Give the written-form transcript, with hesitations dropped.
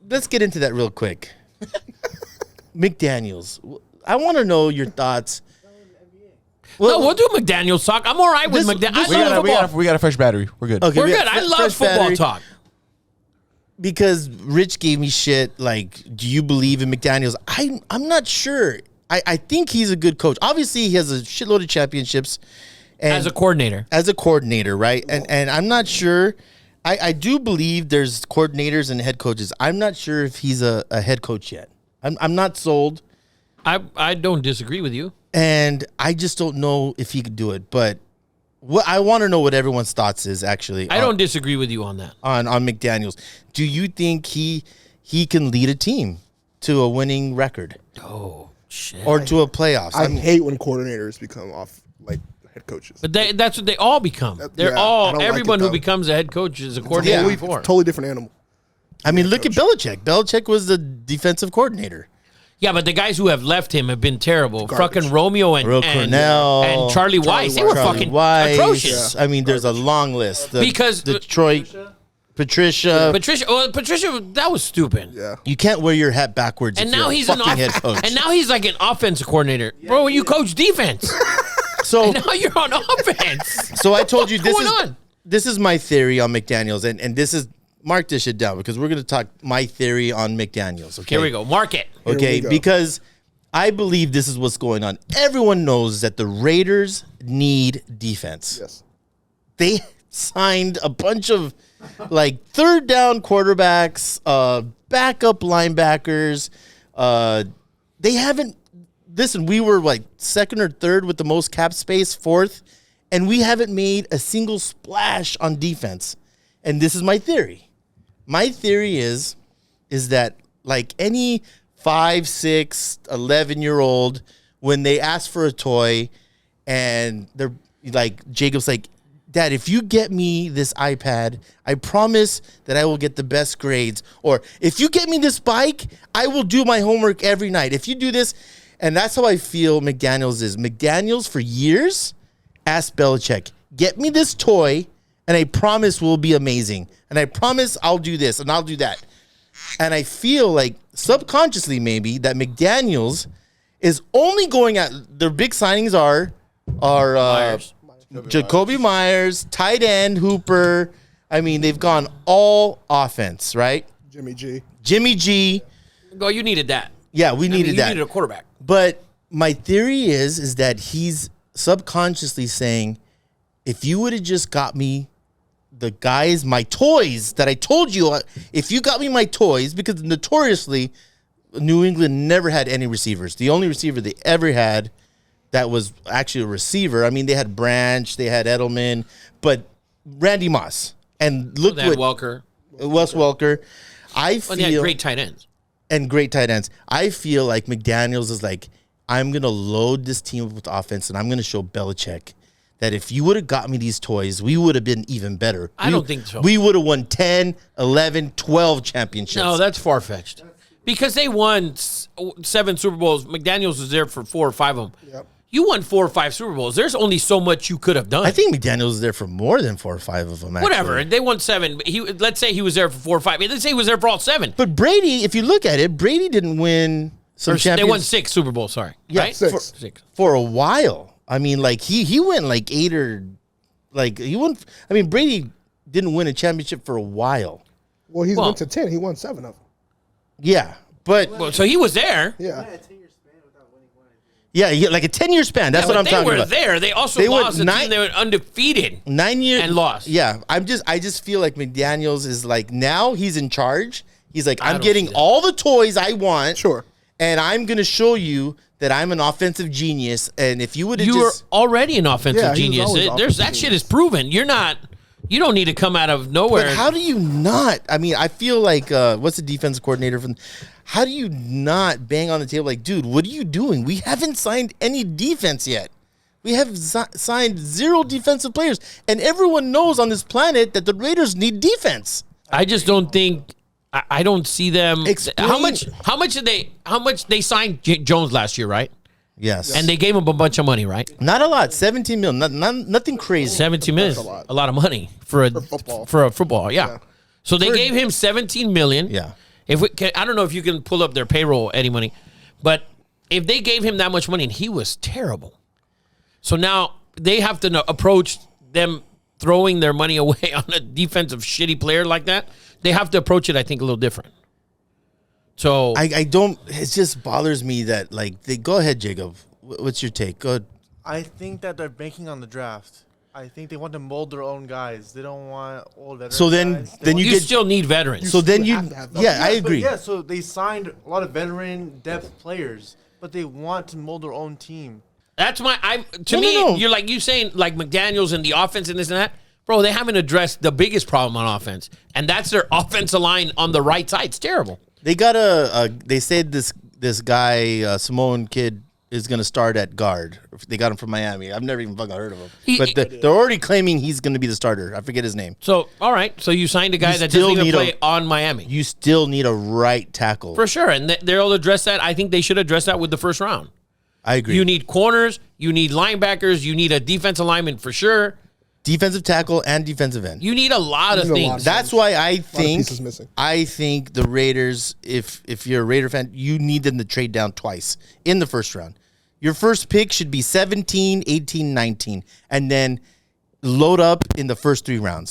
let's get into that real quick. McDaniels. I want to know your thoughts. Well, we'll do McDaniels talk. I'm all right with McDaniels. We got a fresh battery. We're good. Okay, We're good. I love football battery. talk. Because Rich gave me shit like, do you believe in McDaniels? I'm not sure. I think he's a good coach. Obviously, he has a shitload of championships. And As a coordinator, right? And I'm not sure. I do believe there's coordinators and head coaches. I'm not sure if he's a head coach yet. I'm not sold. I don't disagree with you. And I just don't know if he could do it. But what I want to know what everyone's thoughts is, actually. I don't disagree with you on that. On McDaniels. Do you think he can lead a team to a winning record? Oh, shit. Or to a playoffs? I hate when coordinators become off like head coaches. But that's what they all become. They're all, everyone who becomes a head coach is a coordinator before. Totally different animal. I mean, look at Belichick. Belichick was the defensive coordinator. Yeah, but the guys who have left him have been terrible. Fucking Romeo and Cornell and Charlie Weiss. They were fucking atrocious. I mean, there's a long list. Because Detroit, Patricia, that was stupid. Yeah. You can't wear your hat backwards. And if now you're he's a fucking head coach. And now he's like an offensive coordinator. Bro, you coach defense. So and now you're on offense. So I told you What's this is my theory on McDaniels, and this is, mark this shit down because we're going to talk my theory on McDaniels. Okay, here we go. Mark it. Okay, because I believe this is what's going on. Everyone knows that the Raiders need defense. Yes. They signed a bunch of like third down quarterbacks, backup linebackers. They haven't. Listen, we were like second or third with the most cap space, fourth, and we haven't made a single splash on defense. And this is my theory. My theory is that like any 5, 6, 11-year-old, when they ask for a toy and they're like, Jacob's like, Dad, if you get me this iPad, I promise that I will get the best grades. Or if you get me this bike, I will do my homework every night. If you do this, and that's how I feel McDaniels is. McDaniels for years asked Belichick, get me this toy, and I promise we'll be amazing. And I promise I'll do this and I'll do that. And I feel like subconsciously maybe that McDaniels is only going at their big signings are Jacoby Myers, tight end, Hooper. I mean, they've gone all offense, right? Jimmy G. Oh, you needed that. Yeah, we needed that. You needed a quarterback. But my theory is that he's subconsciously saying, if you would have just got me the guys, my toys that I told you, if you got me my toys, because notoriously New England never had any receivers. The only receiver they ever had that was actually a receiver. I mean, they had Branch, they had Edelman, but Randy Moss. And look what Wes Welker. I feel they had great tight ends. And great tight ends. I feel like McDaniels is like, I'm going to load this team with offense, and I'm going to show Belichick that if you would have got me these toys, we would have been even better. I don't think so. We would have won 10, 11, 12 championships. No, that's far-fetched. Because they won 7 Super Bowls. McDaniels was there for 4 or 5 of them. Yep. You won 4 or 5 Super Bowls. There's only so much you could have done. I think McDaniels was there for more than 4 or 5 of them, actually. Whatever. They won 7. Let's say he was there for 4 or 5. Let's say he was there for all 7. But Brady, if you look at it, Brady didn't win some championships. They won 6 Super Bowls, sorry. Yeah, right? 6. For a while. I mean, like, he went like 8 or... Like, he won... I mean, Brady didn't win a championship for a while. Well, went to 10. He won 7 of them. Yeah, but... Well, so he was there. Yeah. Yeah, like a 10-year span. That's what I'm talking about. They were there. They also lost. They were undefeated. 9 years and lost. Yeah, I just feel like McDaniels is like, now he's in charge. He's like, I'm getting all the toys I want. Sure. And I'm going to show you that I'm an offensive genius. And if you would have You were already an offensive genius. That shit is proven. You don't need to come out of nowhere. But how do you not? I mean, I feel like, what's the defensive coordinator from? How do you not bang on the table like, dude, what are you doing? We haven't signed any defense yet. We have signed 0 defensive players. And everyone knows on this planet that the Raiders need defense. I just don't think. I don't see them. Explain. How much they signed Jones last year, right? Yes. And they gave him a bunch of money, right? Not a lot. 17 million. Nothing crazy. 17 million is a lot of money for football. Yeah. So they gave him 17 million. Yeah. I don't know if you can pull up their payroll, Eddie Money, but if they gave him that much money and he was terrible, so now they have to approach them throwing their money away on a defensive shitty player like that. They have to approach it, I think, a little different. So I don't. It just bothers me that go ahead, Jacob. What's your take? Go ahead. I think that they're banking on the draft. I think they want to mold their own guys. They don't want old veterans. So then you still need veterans. So then you, yeah, I agree. So they signed a lot of veteran depth players, but they want to mold their own team. That's me. You're like you saying like McDaniels and the offense and this and that. Bro, they haven't addressed the biggest problem on offense, and that's their offensive line on the right side. It's terrible. They got they said this guy, Samoan kid, is going to start at guard. They got him from Miami. I've never even fucking heard of him. But they're already claiming he's going to be the starter. I forget his name. So, all right. So you signed a guy that doesn't even play on Miami. You still need a right tackle. For sure. And they'll address that. I think they should address that with the first round. I agree. You need corners. You need linebackers. You need a defensive lineman for sure. Defensive tackle and defensive end. You need a lot of things. That's why I think the Raiders, if you're a Raider fan, you need them to trade down twice in the first round. Your first pick should be 17, 18, 19, and then load up in the first 3 rounds.